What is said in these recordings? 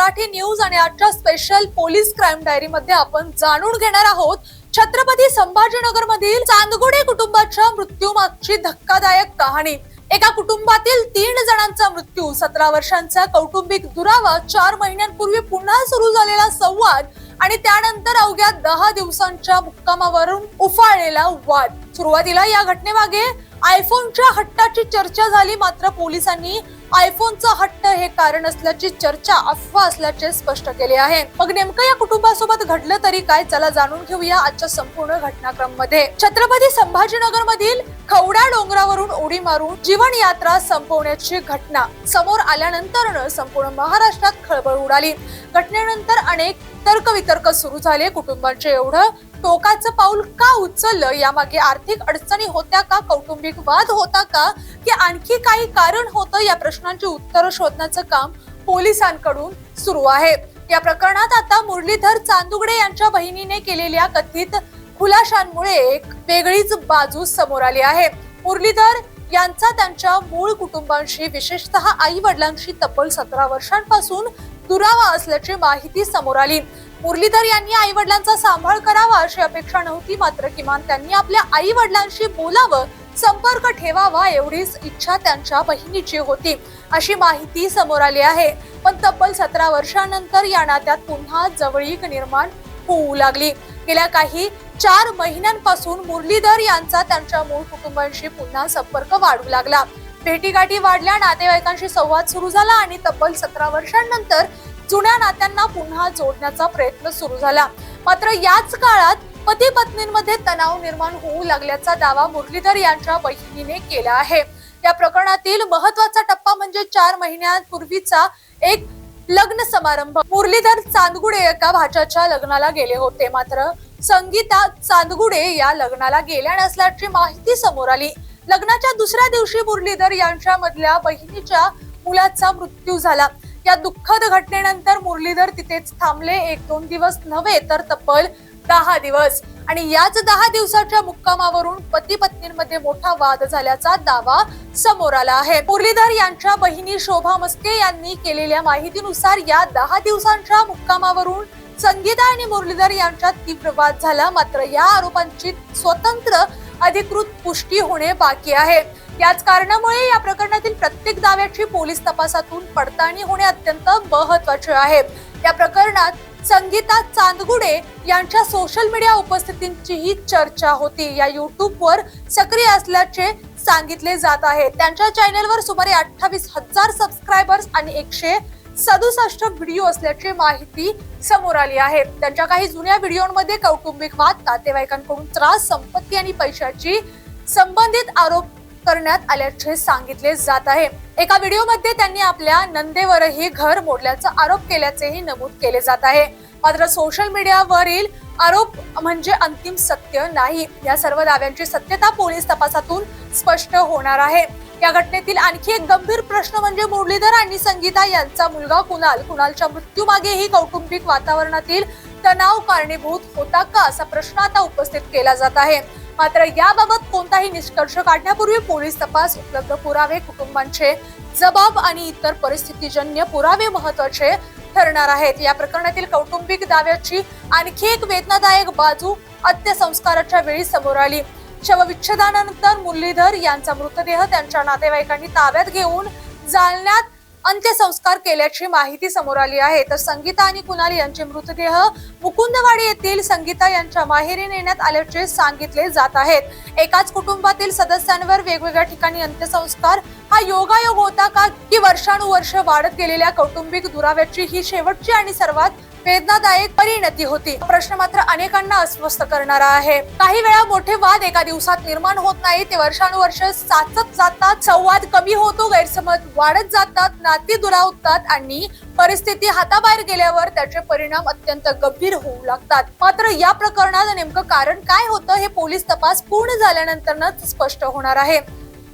Marathi news आणि आजच्या special police crime diary मध्ये आपण जाणून घेणार आहोत छत्रपती संभाजीनगर मधील चांदगुडे कुटुंबाच्या मृत्यूमागची धक्कादायक कहाणी। एका कुटुंबातील 3 जणांचा मृत्यू, 17 वर्षांचा कौटुंबिक दुरावा, 4 महिन्यांपूर्वी पुन्हा सुरू झालेला संवाद आणि त्यानंतर अवघ्या 10 दिवसांच्या मुक्कामावरून उफाळलेला वाद। सुरुवातीला या घटनेमागे आयफोनच्या हट्टाची चर्चा झाली, मात्र पोलिसांनी आयफोनचा हट्ट हे कारण असल्याची चर्चा अफवा असल्याचे स्पष्ट केले आहे। मग नेमकं या कुटुंबासोबत घडलं तरी काय, चला जाणून घेऊया आजच्या संपूर्ण घटनाक्रम मध्ये। छत्रपती संभाजीनगर मधील खवड्या डोंगरावरून उडी मारून जीवन यात्रा संपवण्याची घटना समोर आल्यानंतर संपूर्ण महाराष्ट्रात खळबळ उडाली। घटनेनंतर अनेक तर्कवितर्क सुरू झाले। कुटुंबाचे एवढं टोकाचं पाऊल का उचललं, यामागे आर्थिक अडचणी होत्या का, कौटुंबिक वाद होता का, की आणखी काही कारण होतं, या प्रश्नांची उत्तरं शोधण्याचं काम पोलिसांकडून सुरू आहे। या प्रकरणात आता मुरलीधर चांदुगडे यांच्या बहिणीने केलेल्या कथित खुलाशांमुळे एक वेगळीच बाजू समोर आली आहे। मुरलीधर यांचा त्यांच्या मूळ कुटुंबांशी, विशेषतः आई वडिलांशी तब्बल 17 वर्षांपासून दुरावा असल्याची माहिती समोर आली। मुरलीधर यांनी आई वडिलांचा सांभाळ करावा अशी अपेक्षा नव्हती, मात्र किमान त्यांनी आपल्या आई वडिलांशी बोलावं, संपर्क ठेवावा एवढीच इच्छा त्यांच्या बहिणीची होती अशी माहिती समोर आली आहे। पण तब्बल 17 वर्षांनंतर या नात्यात पुन्हा जवळीक निर्माण होऊ लागली। गेल्या काही 4 महिन्यांपासून मुरलीधर यांचा त्यांच्या मूळ कुटुंबांशी पुन्हा संपर्क वाढू लागला। भेटीगाठी वाढल्या, नातेवाईकांशी संवाद सुरू झाला आणि तब्बल 17 वर्षांनंतर जुन्या नात्यांना पुन्हा जोडण्याचा प्रयत्न सुरू झाला। मात्र याच काळात पती पत्नींमध्ये तणाव निर्माण होऊ लागल्याचा दावा मुरलीधर यांच्या बहिणीने केला आहे। या प्रकरणातील महत्त्वाचा टप्पा म्हणजे 4 महिन्यांपूर्वीचा एक लग्न समारंभ। मुरलीधर चांदगुडे एका भाच्याच्या लग्नाला गेले होते, मात्र संगीता चांदगुडे या लग्नाला गेल्या नसल्याची माहिती समोर आली। लग्नाच्या दुसऱ्या दिवशी मुरलीधर यांच्या मधल्या बहिणीच्या मुलाचा मृत्यू झाला। या दुःखद घटनेनंतर मुरलीधर तिथेच थांबले, 1-2 दिवस नव्हे तर तब्बल 10 दिवस, आणि याच 10 दिवसाच्या मुक्कामावरून पती पत्नींमध्ये मोठा वाद झाल्याचा दावा समोर आला आहे। मुरलीधर यांच्या बहिणी शोभा मस्के यांनी केलेल्या माहितीनुसार या 10 दिवसांच्या मुक्कामावरून संगीता आणि मुरलीधर यांच्यात तीव्र वाद झाला, मात्र या आरोपांची स्वतंत्र अधिकृत पुष्टी होणे बाकी आहे। याच कारणामुळे या प्रकरणातील प्रत्येक दाव्याची पोलीस तपासातून पडताळणी होणे अत्यंत महत्त्वाचे आहे। या प्रकरणात संगीता चांदगुडे यांच्या सोशल मीडिया उपस्थितीचीही चर्चा होती। या युट्यूबवर सक्रिय असल्याचे सांगितले जात आहे। त्यांच्या चॅनेलवर सुमारे 28,000 सबस्क्रायबर्स आणि 167 व्हिडिओ असल्याची माहिती समोर आली आहे। त्यांच्या काही जुन्या व्हिडिओमध्ये कौटुंबिक वाद, नातेवाईकांकडून त्रास, संपत्ती आणि पैशाची संबंधित आरोप करण्यात आल्याचे सांगितले जात आहे। एका व्हिडिओमध्ये त्यांनी आपल्या नंदेवरही घर मोडल्याचा आरोप केल्याचेही नमूद केले जात आहे। मात्र सोशल मीडियावरील आरोप म्हणजे अंतिम सत्य नाही। या सर्व दाव्यांची सत्यता पोलीस तपासातून स्पष्ट होणार आहे। या घटनेतील आणखी एक गंभीर प्रश्न म्हणजे मुरलीधर आणि संगीता यांचा मुलगा कुणालच्या मृत्यूमागेही कौटुंबिक वातावरणातील तणाव कारणीभूत होता का, असा प्रश्न आता उपस्थित केला जात आहे। मात्र याबाबत कोणताही निष्कर्ष काढण्यापूर्वी पोलीस तपास, उपलब्ध पुरावे, कुटुंबांचे जबाब आणि इतर परिस्थितीजन्य पुरावे महत्त्वाचे ठरणार आहेत। या प्रकरणातील कौटुंबिक दाव्याची आणखी एक वेदनादायक बाजू अंत्यसंस्काराच्या वेळी समोर आली। शवविच्छेदनानंतर मुरलीधर यांचा मृतदेह त्यांच्या नातेवाईकांनी ताब्यात घेऊन जालन्यात अंत्यसंस्कार केल्याची माहिती समोर आली आहे। तर संगीता आणि कुणाल यांचे मृतदेह मुकुंदवाडी येथील संगीता यांच्या माहेरी नेण्यात आल्याचे सांगितले जात आहेत। एकाच कुटुंबातील सदस्यांवर वेगवेगळ्या ठिकाणी अंत्यसंस्कार हा योगायोग होता का, की वर्षानुवर्ष वाढत गेलेल्या कौटुंबिक दुराव्याची ही शेवटची आणि सर्वात वेदनादायक परिणती होती? प्रश्न मात्र अनेकांना अस्वस्थ करणारा आहे। काही वेळा मोठे वाद एका दिवसात निर्माण होत नाही, ते वर्षानुवर्ष साचत जातात, संवाद कमी होतो, गैरसमज वाढत जातात, नाती दुरावतात आणि परिस्थिती हाताबाहेर गेल्यावर त्याचे परिणाम अत्यंत गंभीर होऊ लागतात। मात्र या प्रकरणात नेमकं कारण काय होतं हे पोलीस तपास पूर्ण झाल्यानंतरच स्पष्ट होणार आहे।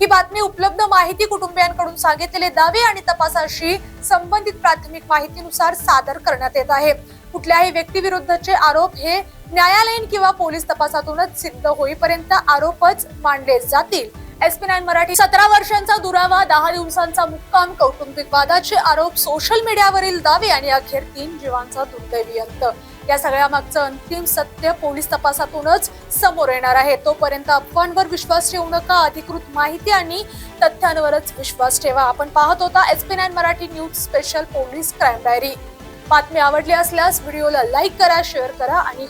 ही बातमी, उपलब्ध माहिती, कुटुंबियांकडून सांगितलेले दावे आणि तपासाशी संबंधित प्राथमिक माहितीनुसार सादर करण्यात येत आहे। कुठल्याही व्यक्तीविरुद्धचे आरोप हे न्यायालयीन किंवा पोलीस तपासातूनच सिद्ध होईपर्यंत आरोपच मानले जातील। SP9 मराठी 17 वर्षांचा दुरावा, 10 दिवसांचा मुक्काम, कौटुंबिक वादाचे आरोप, सोशल मीडियावरील दावे आणि अखेर 3 जीवांचा दुर्दैवी अंत. या सगळ्या मागचं अंतिम सत्य पोलीस तपासातूनच समोर येणार आहे. तोपर्यंत अफवांवर विश्वास ठेवू नका. अधिकृत माहिती आणि तथ्यांवरच विश्वास ठेवा. आपण पाहत होता SP9 Marathi news special police crime diary. बातमी आवडली असल्यास व्हिडिओला लाईक करा, शेअर करा आणि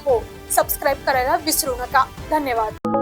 सबस्क्राईब करायला विसरू नका. धन्यवाद.